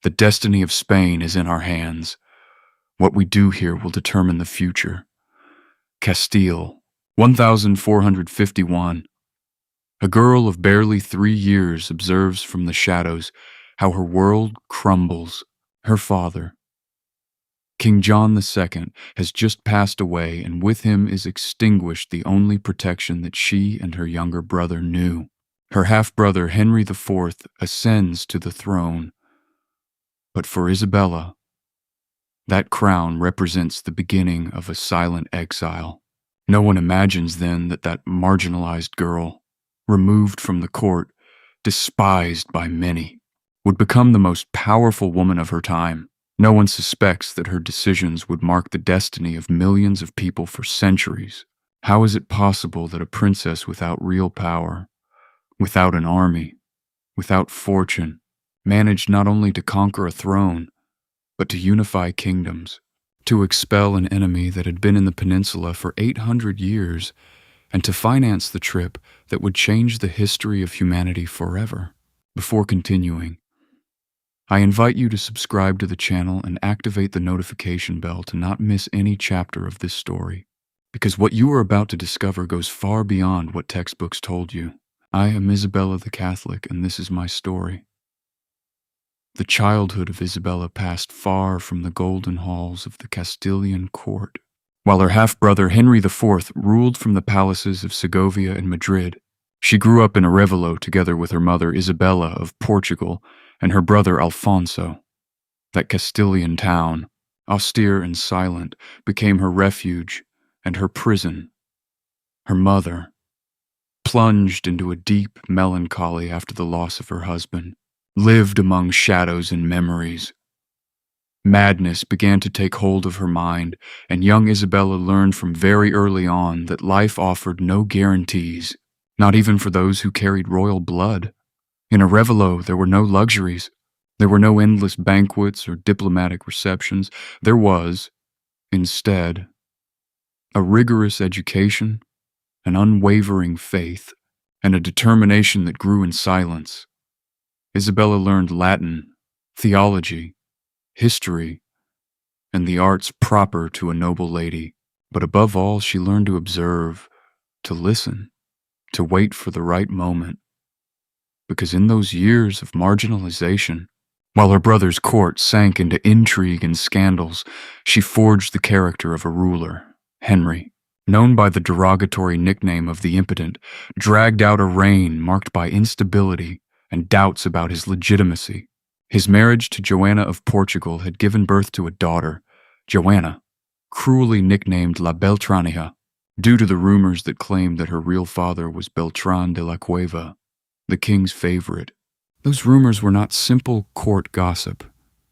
The destiny of Spain is in our hands. What we do here will determine the future. Castile, 1451. A girl of barely 3 years observes from the shadows how her world crumbles. Her father, King John II, has just passed away, and with him is extinguished the only protection that she and her younger brother knew. Her half-brother Henry IV ascends to the throne. But for Isabella, that crown represents the beginning of a silent exile. No one imagines then that that marginalized girl, removed from the court, despised by many, would become the most powerful woman of her time. No one suspects that her decisions would mark the destiny of millions of people for centuries. How is it possible that a princess without real power, without an army, without fortune, managed not only to conquer a throne, but to unify kingdoms, to expel an enemy that had been in the peninsula for 800 years, and to finance the trip that would change the history of humanity forever? Before continuing, I invite you to subscribe to the channel and activate the notification bell to not miss any chapter of this story, because what you are about to discover goes far beyond what textbooks told you. I am Isabella the Catholic, and this is my story. The childhood of Isabella passed far from the golden halls of the Castilian court. While her half-brother Henry IV ruled from the palaces of Segovia and Madrid, she grew up in Arevalo together with her mother Isabella of Portugal and her brother Alfonso. That Castilian town, austere and silent, became her refuge and her prison. Her mother, plunged into a deep melancholy after the loss of her husband, lived among shadows and memories. Madness began to take hold of her mind, and young Isabella learned from very early on that life offered no guarantees, not even for those who carried royal blood. In Arevalo, there were no luxuries. There were no endless banquets or diplomatic receptions. There was, instead, a rigorous education, an unwavering faith, and a determination that grew in silence. Isabella learned Latin, theology, history, and the arts proper to a noble lady. But above all, she learned to observe, to listen, to wait for the right moment. Because in those years of marginalization, while her brother's court sank into intrigue and scandals, she forged the character of a ruler, Henry, known by the derogatory nickname of the Impotent, dragged out a reign marked by instability and doubts about his legitimacy. His marriage to Joanna of Portugal had given birth to a daughter, Joanna, cruelly nicknamed La Beltranija, due to the rumors that claimed that her real father was Beltran de la Cueva, the king's favorite. Those rumors were not simple court gossip.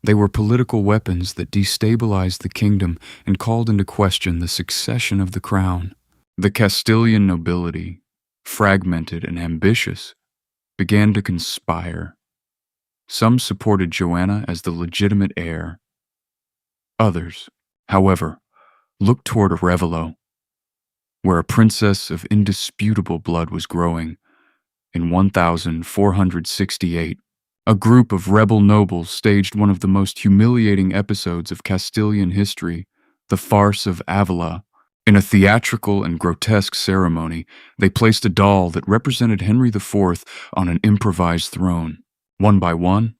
They were political weapons that destabilized the kingdom and called into question the succession of the crown. The Castilian nobility, fragmented and ambitious, began to conspire. Some supported Joanna as the legitimate heir. Others, however, looked toward Arevalo, where a princess of indisputable blood was growing. In 1468, a group of rebel nobles staged one of the most humiliating episodes of Castilian history, the farce of Avila. In a theatrical and grotesque ceremony, they placed a doll that represented Henry IV on an improvised throne. One by one,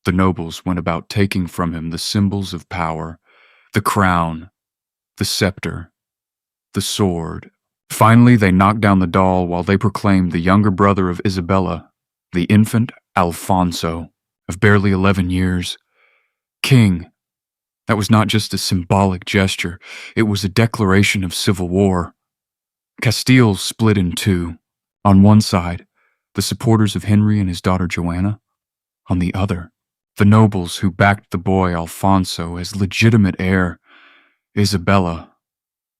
the nobles went about taking from him the symbols of power, the crown, the scepter, the sword. Finally, they knocked down the doll while they proclaimed the younger brother of Isabella, the infant Alfonso, of barely 11 years, king. That was not just a symbolic gesture, it was a declaration of civil war. Castile split in two. On one side, the supporters of Henry and his daughter Joanna. On the other, the nobles who backed the boy Alfonso as legitimate heir. Isabella,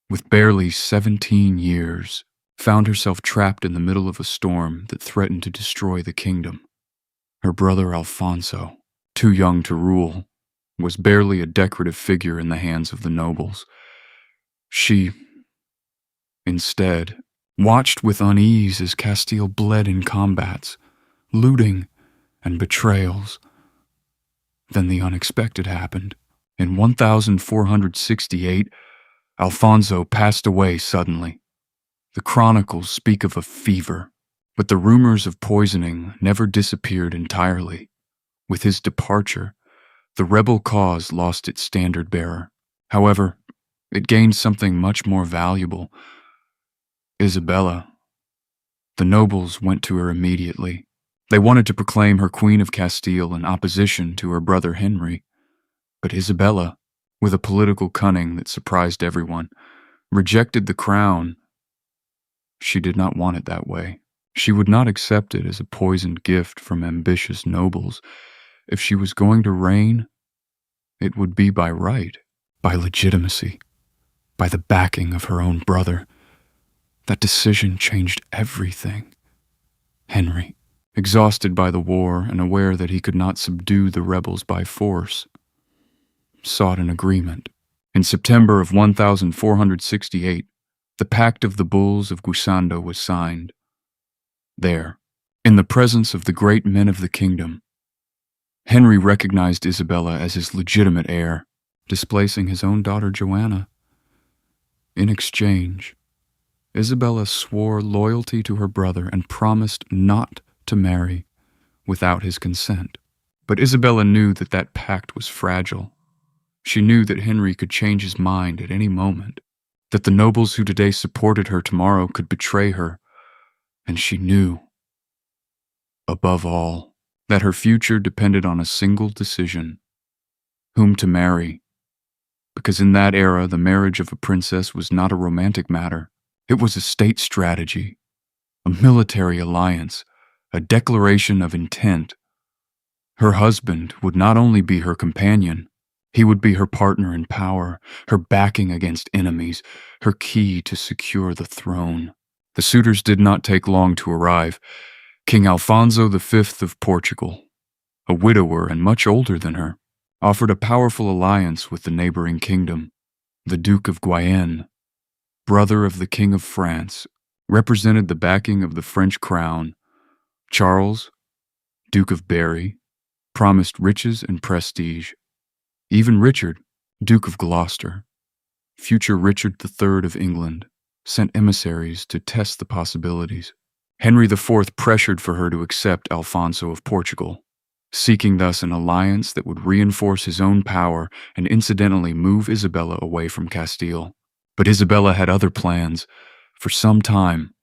with barely 17 years, found herself trapped in the middle of a storm that threatened to destroy the kingdom. Her brother Alfonso, too young to rule, was barely a decorative figure in the hands of the nobles. She, instead, watched with unease as Castile bled in combats, looting, and betrayals. Then the unexpected happened. In 1468, Alfonso passed away suddenly. The chronicles speak of a fever, but the rumors of poisoning never disappeared entirely. With his departure, the rebel cause lost its standard-bearer. However, it gained something much more valuable: Isabella. The nobles went to her immediately. They wanted to proclaim her Queen of Castile in opposition to her brother Henry. But Isabella, with a political cunning that surprised everyone, rejected the crown. She did not want it that way. She would not accept it as a poisoned gift from ambitious nobles. If she was going to reign, it would be by right, by legitimacy, by the backing of her own brother. That decision changed everything. Henry, exhausted by the war and aware that he could not subdue the rebels by force, sought an agreement. In September of 1468, the Pact of the Bulls of Bushido was signed. There, in the presence of the great men of the kingdom, Henry recognized Isabella as his legitimate heir, displacing his own daughter Joanna. In exchange, Isabella swore loyalty to her brother and promised not to marry without his consent. But Isabella knew that that pact was fragile. She knew that Henry could change his mind at any moment, that the nobles who today supported her tomorrow could betray her, and she knew, above all, that her future depended on a single decision: whom to marry. Because in that era, the marriage of a princess was not a romantic matter. It was a state strategy, a military alliance, a declaration of intent. Her husband would not only be her companion, he would be her partner in power, her backing against enemies, her key to secure the throne. The suitors did not take long to arrive. King Alfonso V of Portugal, a widower and much older than her, offered a powerful alliance with the neighboring kingdom. The Duke of Guyenne, brother of the King of France, represented the backing of the French crown. Charles, Duke of Berry, promised riches and prestige. Even Richard, Duke of Gloucester, future Richard III of England, sent emissaries to test the possibilities. Henry IV pressured for her to accept Alfonso of Portugal, seeking thus an alliance that would reinforce his own power and incidentally move Isabella away from Castile. But Isabella had other plans. For some time,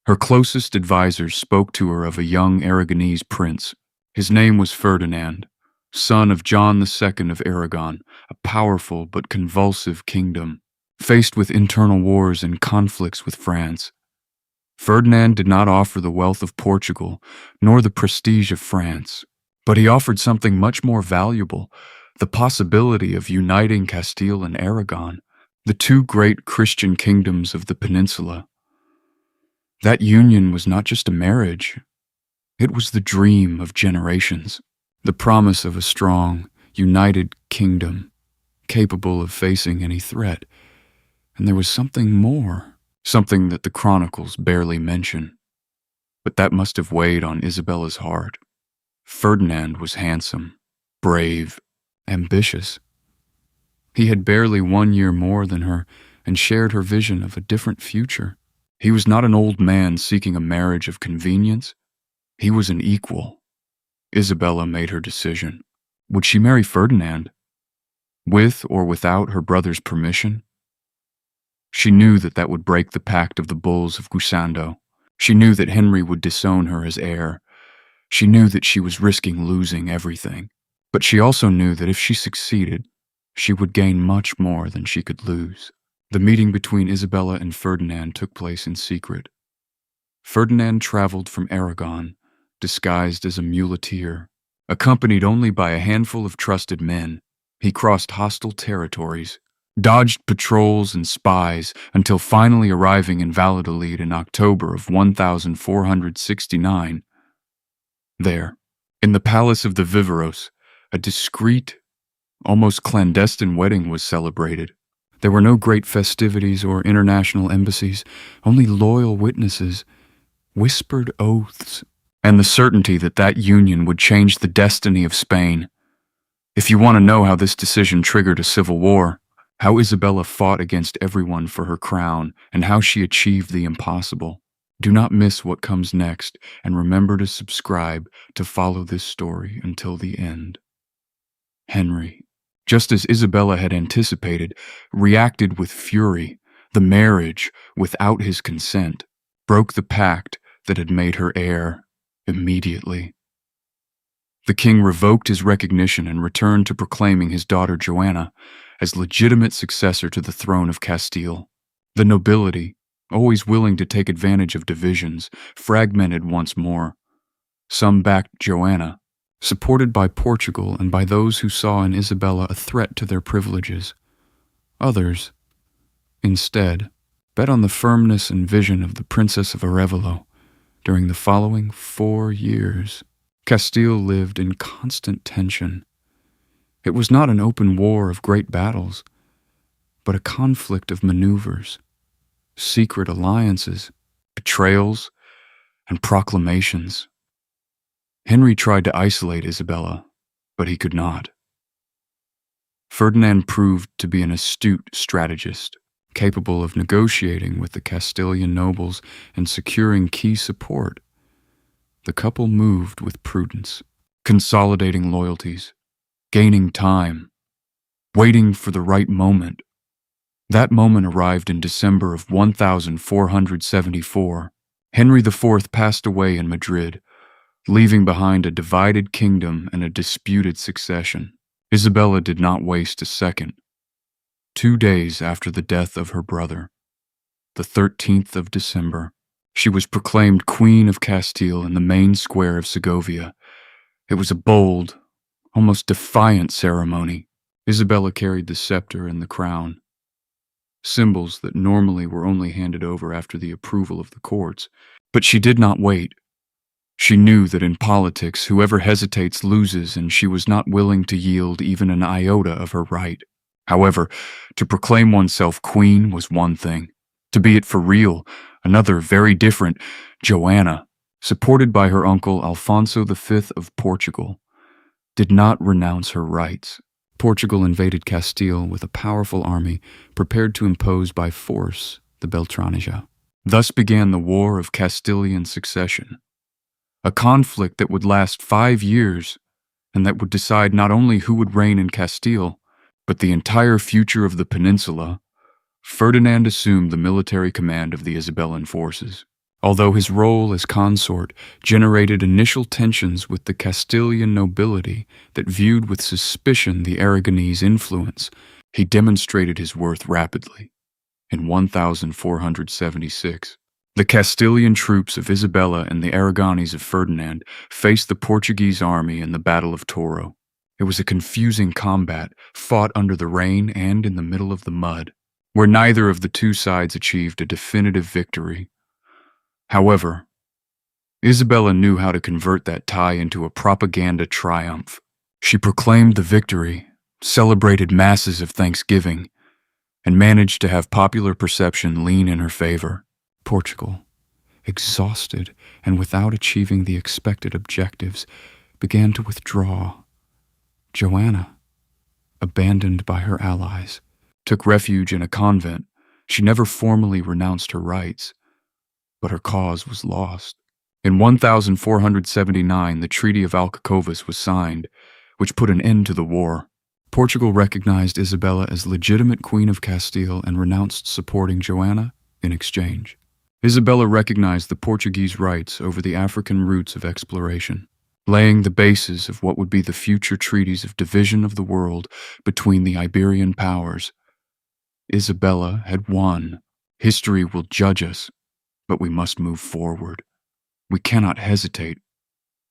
her closest advisors spoke to her of a young Aragonese prince. His name was Ferdinand, son of John II of Aragon, a powerful but convulsive kingdom, faced with internal wars and conflicts with France. Ferdinand did not offer the wealth of Portugal, nor the prestige of France, but he offered something much more valuable: the possibility of uniting Castile and Aragon, the two great Christian kingdoms of the peninsula. That union was not just a marriage, it was the dream of generations, the promise of a strong, united kingdom, capable of facing any threat. And there was something more, something that the chronicles barely mention. But that must have weighed on Isabella's heart. Ferdinand was handsome, brave, ambitious. He had barely 1 year more than her and shared her vision of a different future. He was not an old man seeking a marriage of convenience. He was an equal. Isabella made her decision. Would she marry Ferdinand, with or without her brother's permission? She knew that that would break the pact of the Bulls of Bushido. She knew that Henry would disown her as heir. She knew that she was risking losing everything. But she also knew that if she succeeded, she would gain much more than she could lose. The meeting between Isabella and Ferdinand took place in secret. Ferdinand traveled from Aragon, disguised as a muleteer. Accompanied only by a handful of trusted men, he crossed hostile territories, dodged patrols and spies until finally arriving in Valladolid in October of 1469. There, in the palace of the Viveros, a discreet, almost clandestine wedding was celebrated. There were no great festivities or international embassies, only loyal witnesses, whispered oaths, and the certainty that that union would change the destiny of Spain. If you want to know how this decision triggered a civil war, how Isabella fought against everyone for her crown, and how she achieved the impossible, do not miss what comes next, and remember to subscribe to follow this story until the end. Henry, just as Isabella had anticipated, reacted with fury. The marriage, without his consent, broke the pact that had made her heir immediately. The king revoked his recognition and returned to proclaiming his daughter Joanna as legitimate successor to the throne of Castile. The nobility, always willing to take advantage of divisions, fragmented once more. Some backed Joanna, supported by Portugal and by those who saw in Isabella a threat to their privileges. Others, instead, bet on the firmness and vision of the Princess of Arevalo. During the following 4 years, Castile lived in constant tension. It was not an open war of great battles, but a conflict of maneuvers, secret alliances, betrayals, and proclamations. Henry tried to isolate Isabella, but he could not. Ferdinand proved to be an astute strategist, capable of negotiating with the Castilian nobles and securing key support. The couple moved with prudence, consolidating loyalties, gaining time, waiting for the right moment. That moment arrived in December of 1474. Henry IV passed away in Madrid, leaving behind a divided kingdom and a disputed succession. Isabella did not waste a second. 2 days after the death of her brother, the 13th of December, she was proclaimed Queen of Castile in the main square of Segovia. It was a bold, almost defiant ceremony. Isabella carried the scepter and the crown, symbols that normally were only handed over after the approval of the courts. But she did not wait. She knew that in politics, whoever hesitates loses, and she was not willing to yield even an iota of her right. However, to proclaim oneself queen was one thing. To be it for real, another, very different. Joanna, supported by her uncle Alfonso V of Portugal, did not renounce her rights. Portugal invaded Castile with a powerful army prepared to impose by force the Beltraneja. Thus began the War of Castilian Succession, a conflict that would last 5 years and that would decide not only who would reign in Castile, but the entire future of the peninsula. Ferdinand assumed the military command of the Isabellan forces. Although his role as consort generated initial tensions with the Castilian nobility that viewed with suspicion the Aragonese influence, he demonstrated his worth rapidly. In 1476, the Castilian troops of Isabella and the Aragonese of Ferdinand faced the Portuguese army in the Battle of Toro. It was a confusing combat, fought under the rain and in the middle of the mud, where neither of the two sides achieved a definitive victory. However, Isabella knew how to convert that tie into a propaganda triumph. She proclaimed the victory, celebrated masses of thanksgiving, and managed to have popular perception lean in her favor. Portugal, exhausted and without achieving the expected objectives, began to withdraw. Joanna, abandoned by her allies, took refuge in a convent. She never formally renounced her rights, but her cause was lost. In 1479, the Treaty of Alcacovas was signed, which put an end to the war. Portugal recognized Isabella as legitimate Queen of Castile and renounced supporting Joanna in exchange. Isabella recognized the Portuguese rights over the African routes of exploration, laying the basis of what would be the future treaties of division of the world between the Iberian powers. Isabella had won. History will judge us, but we must move forward. We cannot hesitate.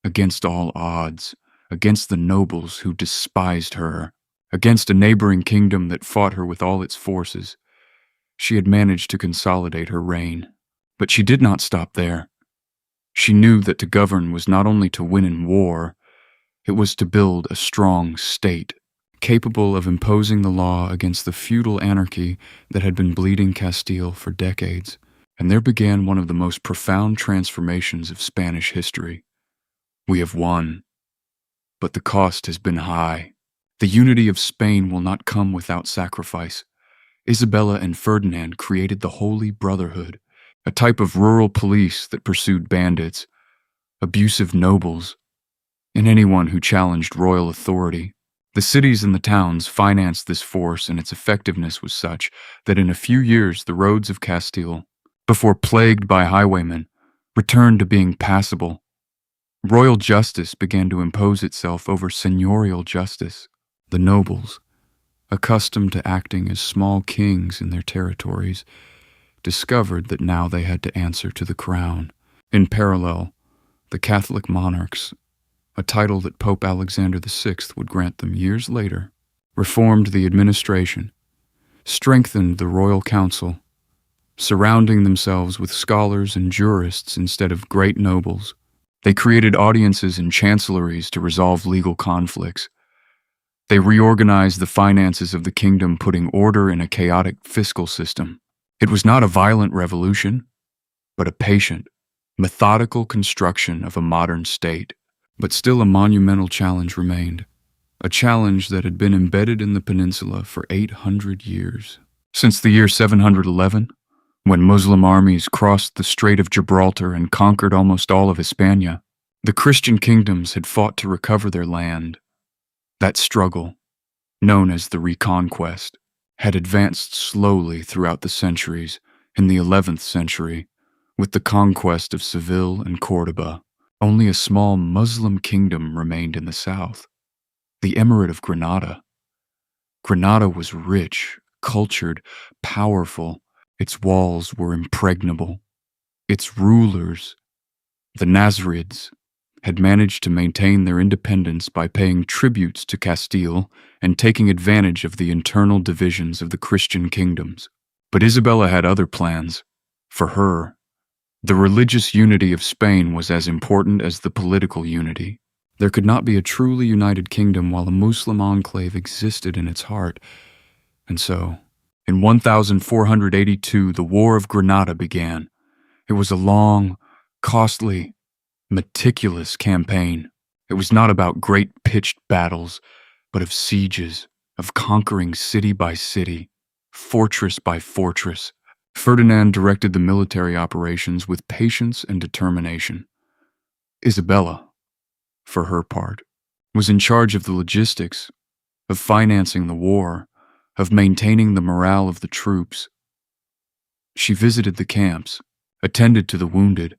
Against all odds, against the nobles who despised her, against a neighboring kingdom that fought her with all its forces, she had managed to consolidate her reign. But she did not stop there. She knew that to govern was not only to win in war, it was to build a strong state, capable of imposing the law against the feudal anarchy that had been bleeding Castile for decades. And there began one of the most profound transformations of Spanish history. We have won, but the cost has been high. The unity of Spain will not come without sacrifice. Isabella and Ferdinand created the Holy Brotherhood, a type of rural police that pursued bandits, abusive nobles, and anyone who challenged royal authority. The cities and the towns financed this force, and its effectiveness was such that in a few years the roads of Castile, before plagued by highwaymen, returned to being passable. Royal justice began to impose itself over seigneurial justice. The nobles, accustomed to acting as small kings in their territories, discovered that now they had to answer to the crown. In parallel, the Catholic monarchs, a title that Pope Alexander VI would grant them years later, reformed the administration, strengthened the royal council, surrounding themselves with scholars and jurists instead of great nobles. They created audiences and chancelleries to resolve legal conflicts. They reorganized the finances of the kingdom, putting order in a chaotic fiscal system. It was not a violent revolution, but a patient, methodical construction of a modern state. But still a monumental challenge remained, a challenge that had been embedded in the peninsula for 800 years. Since the year 711, when Muslim armies crossed the Strait of Gibraltar and conquered almost all of Hispania, the Christian kingdoms had fought to recover their land. That struggle, known as the Reconquest, had advanced slowly throughout the centuries. In the 11th century, with the conquest of Seville and Córdoba, only a small Muslim kingdom remained in the south, the Emirate of Granada. Granada was rich, cultured, powerful. Its walls were impregnable. Its rulers, the Nasrids, had managed to maintain their independence by paying tributes to Castile and taking advantage of the internal divisions of the Christian kingdoms. But Isabella had other plans. For her, the religious unity of Spain was as important as the political unity. There could not be a truly united kingdom while a Muslim enclave existed in its heart. And so, in 1482, the War of Granada began. It was a long, costly, meticulous campaign. It was not about great pitched battles, but of sieges, of conquering city by city, fortress by fortress. Ferdinand directed the military operations with patience and determination. Isabella, for her part, was in charge of the logistics, of financing the war, of maintaining the morale of the troops. She visited the camps, attended to the wounded,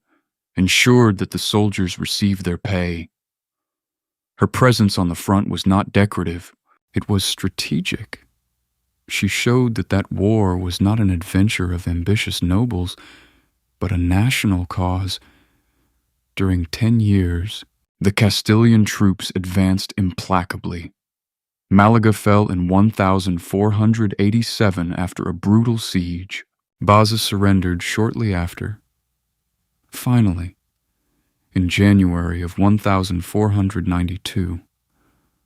ensured that the soldiers received their pay. Her presence on the front was not decorative, it was strategic. She showed that war was not an adventure of ambitious nobles, but a national cause. During 10 years, the Castilian troops advanced implacably. Malaga fell in 1487 after a brutal siege. Baza surrendered shortly after. Finally, in January of 1492,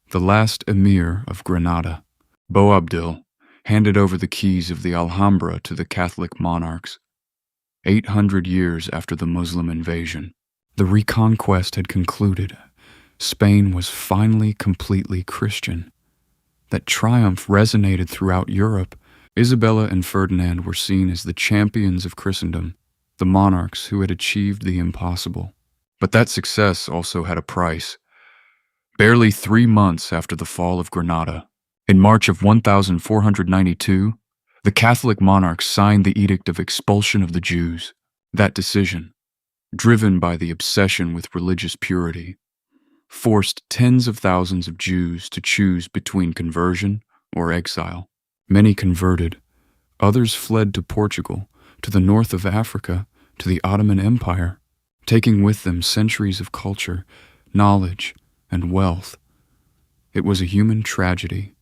the last emir of Granada, Boabdil, handed over the keys of the Alhambra to the Catholic monarchs. 800 years after the Muslim invasion, the Reconquest had concluded. Spain was finally completely Christian. That triumph resonated throughout Europe. Isabella and Ferdinand were seen as the champions of Christendom, the monarchs who had achieved the impossible. But that success also had a price. Barely 3 months after the fall of Granada, in March of 1492, the Catholic monarchs signed the Edict of Expulsion of the Jews. That decision, driven by the obsession with religious purity, forced tens of thousands of Jews to choose between conversion or exile. Many converted, others fled to Portugal, to the north of Africa, to the Ottoman Empire, taking with them centuries of culture, knowledge, and wealth. It was a human tragedy,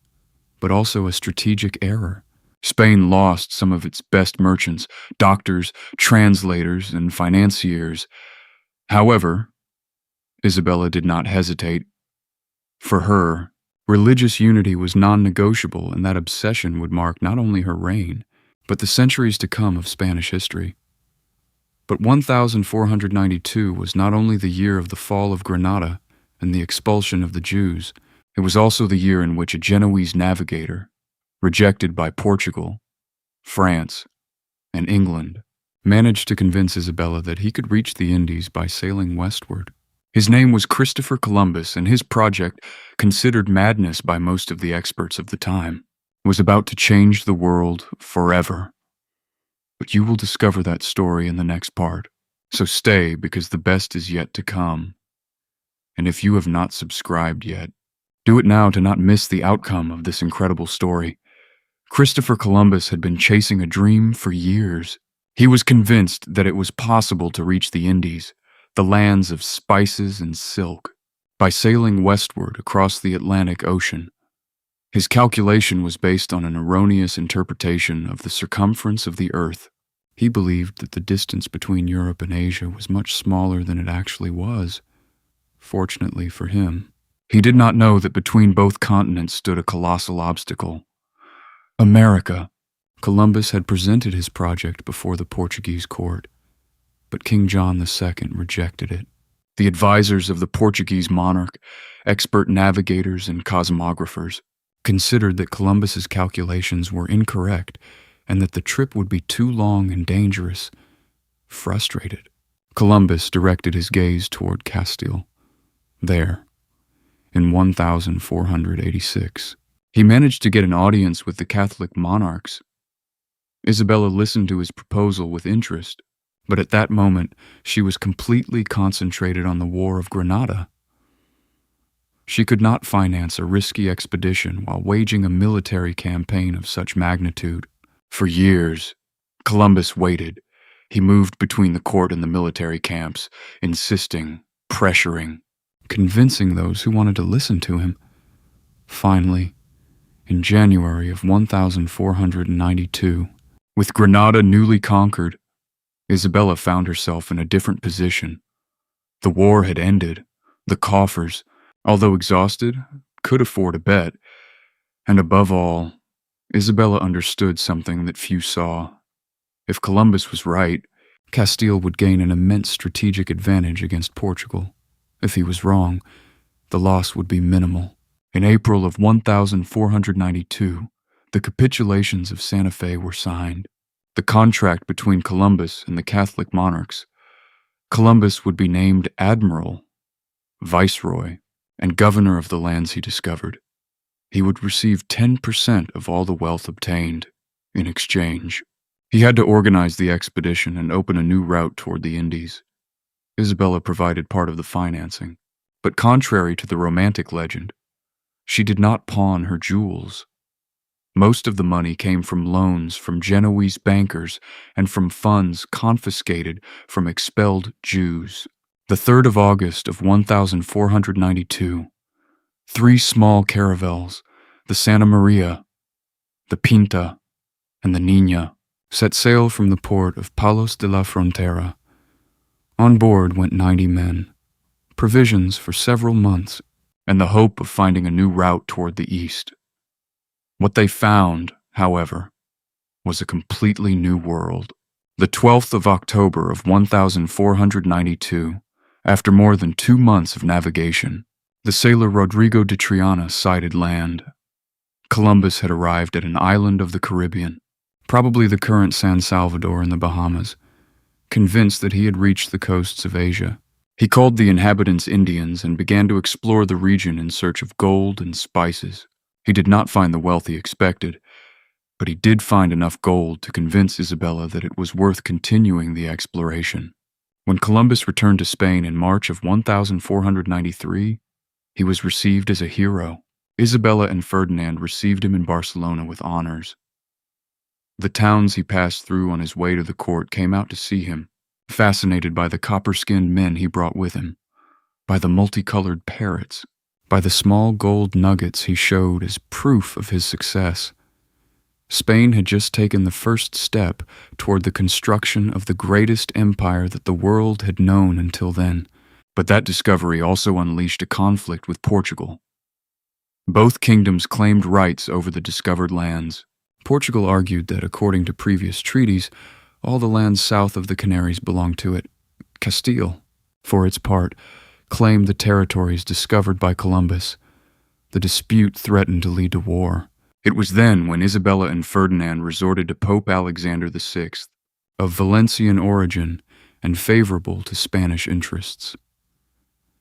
but also a strategic error. Spain lost some of its best merchants, doctors, translators, and financiers. However, Isabella did not hesitate. For her, religious unity was non-negotiable, and that obsession would mark not only her reign, but the centuries to come of Spanish history. But 1492 was not only the year of the fall of Granada and the expulsion of the Jews, It was also the year in which a Genoese navigator, rejected by Portugal, France, and England, managed to convince Isabella that he could reach the Indies by sailing westward. His name was Christopher Columbus, and his project, considered madness by most of the experts of the time, was about to change the world forever. But you will discover that story in the next part, so stay because the best is yet to come. And if you have not subscribed yet, do it now to not miss the outcome of this incredible story. Christopher Columbus had been chasing a dream for years. He was convinced that it was possible to reach the Indies, the lands of spices and silk, by sailing westward across the Atlantic Ocean. His calculation was based on an erroneous interpretation of the circumference of the Earth. He believed that the distance between Europe and Asia was much smaller than it actually was. Fortunately for him, he did not know that between both continents stood a colossal obstacle: America. Columbus had presented his project before the Portuguese court, but King John II rejected it. The advisors of the Portuguese monarch, expert navigators and cosmographers, considered that Columbus's calculations were incorrect and that the trip would be too long and dangerous. Frustrated, Columbus directed his gaze toward Castile. There, in 1486, he managed to get an audience with the Catholic monarchs. Isabella listened to his proposal with interest, but at that moment she was completely concentrated on the War of Granada. She could not finance a risky expedition while waging a military campaign of such magnitude. For years, Columbus waited. He moved between the court and the military camps, insisting, pressuring, convincing those who wanted to listen to him. Finally, in January of 1492, with Granada newly conquered, Isabella found herself in a different position. The war had ended. The coffers, although exhausted, could afford a bet. And above all, Isabella understood something that few saw. If Columbus was right, Castile would gain an immense strategic advantage against Portugal. If he was wrong, the loss would be minimal. In April of 1492, the capitulations of Santa Fe were signed. The contract between Columbus and the Catholic monarchs. Columbus would be named admiral, viceroy, and governor of the lands he discovered. He would receive 10% of all the wealth obtained in exchange. He had to organize the expedition and open a new route toward the Indies. Isabella provided part of the financing, but contrary to the romantic legend, she did not pawn her jewels. Most of the money came from loans from Genoese bankers and from funds confiscated from expelled Jews. The 3rd of August of 1492, 3 small caravels, the Santa Maria, the Pinta, and the Niña, set sail from the port of Palos de la Frontera. On board went 90 men, provisions for several months, and the hope of finding a new route toward the east. What they found, however, was a completely new world. The 12th of October of 1492, after more than 2 months of navigation, the sailor Rodrigo de Triana sighted land. Columbus had arrived at an island of the Caribbean, probably the current San Salvador in the Bahamas, convinced that he had reached the coasts of Asia. He called the inhabitants Indians and began to explore the region in search of gold and spices. He did not find the wealth he expected, but he did find enough gold to convince Isabella that it was worth continuing the exploration. When Columbus returned to Spain in March of 1493, he was received as a hero. Isabella and Ferdinand received him in Barcelona with honors. The towns he passed through on his way to the court came out to see him, fascinated by the copper-skinned men he brought with him, by the multicolored parrots, by the small gold nuggets he showed as proof of his success. Spain had just taken the first step toward the construction of the greatest empire that the world had known until then, but that discovery also unleashed a conflict with Portugal. Both kingdoms claimed rights over the discovered lands. Portugal argued that, according to previous treaties, all the lands south of the Canaries belonged to it. Castile, for its part, claimed the territories discovered by Columbus. The dispute threatened to lead to war. It was then when Isabella and Ferdinand resorted to Pope Alexander VI, of Valencian origin and favorable to Spanish interests.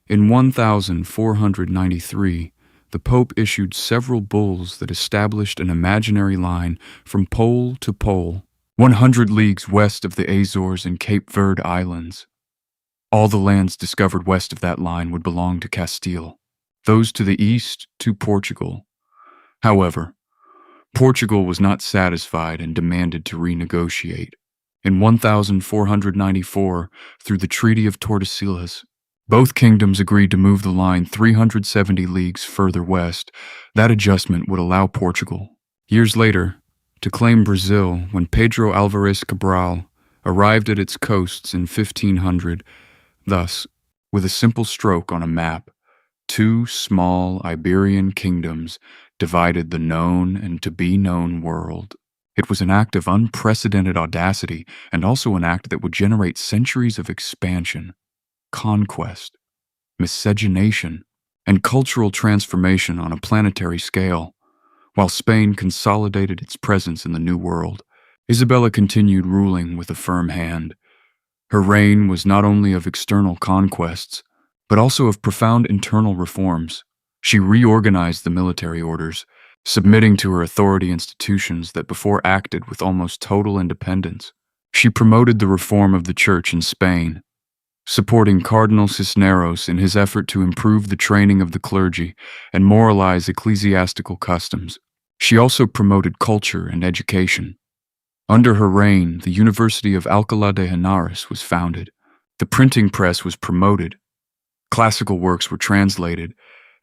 In 1493, the Pope issued several bulls that established an imaginary line from pole to pole, 100 leagues west of the Azores and Cape Verde Islands. All the lands discovered west of that line would belong to Castile, those to the east to Portugal. However, Portugal was not satisfied and demanded to renegotiate. In 1494, through the Treaty of Tordesillas, both kingdoms agreed to move the line 370 leagues further west. That adjustment would allow Portugal, years later, to claim Brazil when Pedro Alvarez Cabral arrived at its coasts in 1500. Thus, with a simple stroke on a map, two small Iberian kingdoms divided the known and to-be-known world. It was an act of unprecedented audacity and also an act that would generate centuries of expansion, conquest, miscegenation, and cultural transformation on a planetary scale. While Spain consolidated its presence in the New World, Isabella continued ruling with a firm hand. Her reign was not only of external conquests, but also of profound internal reforms. She reorganized the military orders, submitting to her authority institutions that before acted with almost total independence. She promoted the reform of the Church in Spain, supporting Cardinal Cisneros in his effort to improve the training of the clergy and moralize ecclesiastical customs. She also promoted culture and education. Under her reign, the University of Alcalá de Henares was founded. The printing press was promoted. Classical works were translated,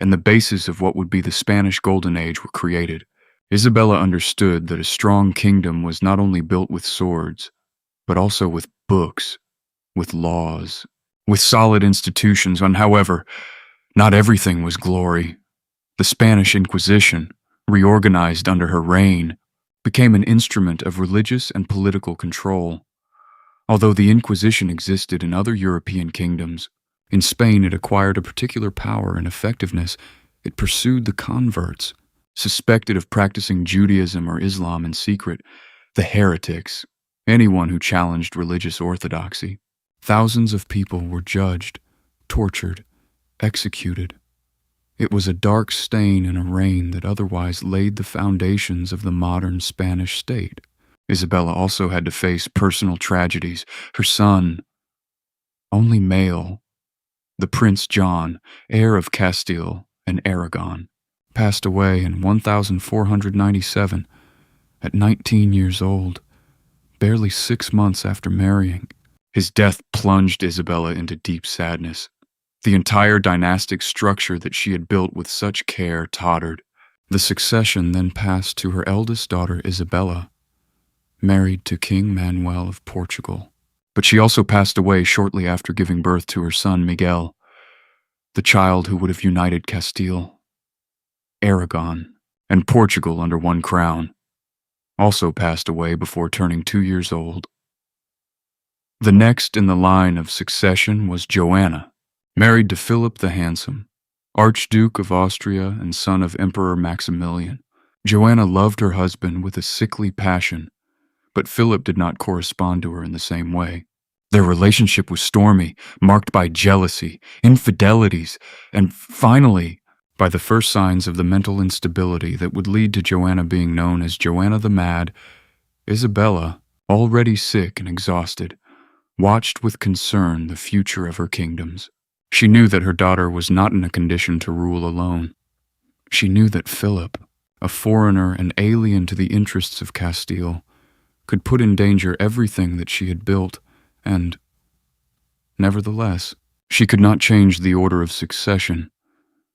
and the bases of what would be the Spanish Golden Age were created. Isabella understood that a strong kingdom was not only built with swords, but also with books, with laws, with solid institutions. And however, not everything was glory. The Spanish Inquisition, reorganized under her reign, became an instrument of religious and political control. Although the Inquisition existed in other European kingdoms, in Spain it acquired a particular power and effectiveness. It pursued the converts, suspected of practicing Judaism or Islam in secret, the heretics, anyone who challenged religious orthodoxy. Thousands of people were judged, tortured, executed. It was a dark stain in a reign that otherwise laid the foundations of the modern Spanish state. Isabella also had to face personal tragedies. Her son, only male, the Prince John, heir of Castile and Aragon, passed away in 1497 at 19 years old, barely 6 months after marrying. His death plunged Isabella into deep sadness. The entire dynastic structure that she had built with such care tottered. The succession then passed to her eldest daughter Isabella, married to King Manuel of Portugal. But she also passed away shortly after giving birth to her son Miguel, the child who would have united Castile, Aragon, and Portugal under one crown. Also passed away before turning 2 years old. The next in the line of succession was Joanna, married to Philip the Handsome, Archduke of Austria and son of Emperor Maximilian. Joanna loved her husband with a sickly passion, but Philip did not correspond to her in the same way. Their relationship was stormy, marked by jealousy, infidelities, and finally, by the first signs of the mental instability that would lead to Joanna being known as Joanna the Mad. Isabella, already sick and exhausted, watched with concern the future of her kingdoms. She knew that her daughter was not in a condition to rule alone. She knew that Philip, a foreigner and alien to the interests of Castile, could put in danger everything that she had built, and, nevertheless, she could not change the order of succession.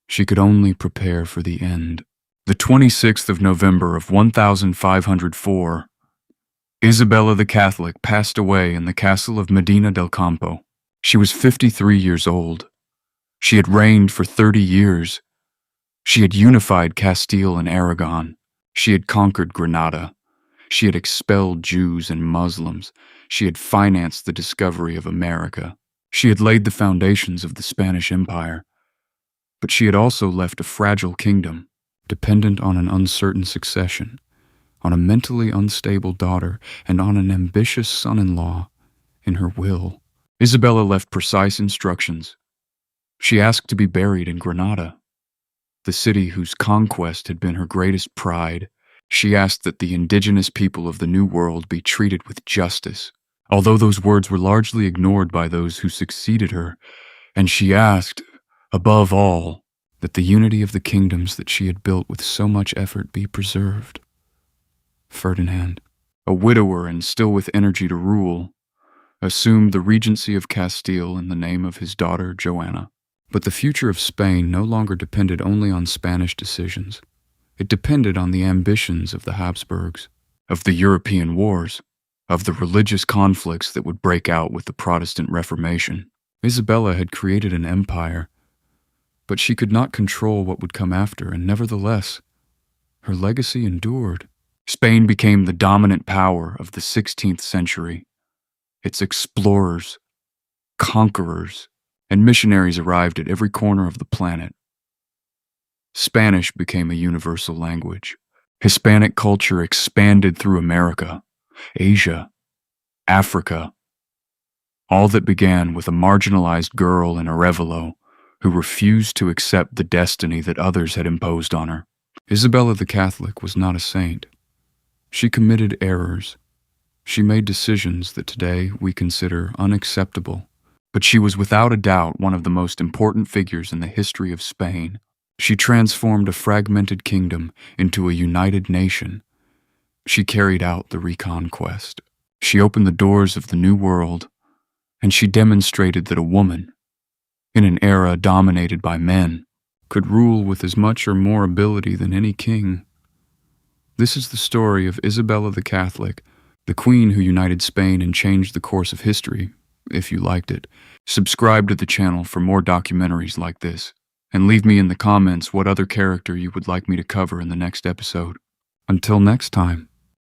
She could only prepare for the end. The 26th of November of 1504, Isabella the Catholic passed away in the castle of Medina del Campo. She was 53 years old. She had reigned for 30 years. She had unified Castile and Aragon. She had conquered Granada. She had expelled Jews and Muslims. She had financed the discovery of America. She had laid the foundations of the Spanish Empire. But she had also left a fragile kingdom, dependent on an uncertain succession, on a mentally unstable daughter, and on an ambitious son-in-law in her will. Isabella left precise instructions. She asked to be buried in Granada, the city whose conquest had been her greatest pride. She asked that the indigenous people of the New World be treated with justice, although those words were largely ignored by those who succeeded her, and she asked, above all, that the unity of the kingdoms that she had built with so much effort be preserved. Ferdinand, a widower and still with energy to rule, assumed the regency of Castile in the name of his daughter Joanna. But the future of Spain no longer depended only on Spanish decisions. It depended on the ambitions of the Habsburgs, of the European wars, of the religious conflicts that would break out with the Protestant Reformation. Isabella had created an empire, but she could not control what would come after, and nevertheless, her legacy endured. Spain became the dominant power of the 16th century. Its explorers, conquerors, and missionaries arrived at every corner of the planet. Spanish became a universal language. Hispanic culture expanded through America, Asia, Africa, all that began with a marginalized girl in Arevalo who refused to accept the destiny that others had imposed on her. Isabella the Catholic was not a saint. She committed errors. She made decisions that today we consider unacceptable. But she was without a doubt one of the most important figures in the history of Spain. She transformed a fragmented kingdom into a united nation. She carried out the Reconquest. She opened the doors of the New World, and she demonstrated that a woman, in an era dominated by men, could rule with as much or more ability than any king. This is the story of Isabella the Catholic, the queen who united Spain and changed the course of history, if you liked it. Subscribe to the channel for more documentaries like this, and leave me in the comments what other character you would like me to cover in the next episode. Until next time.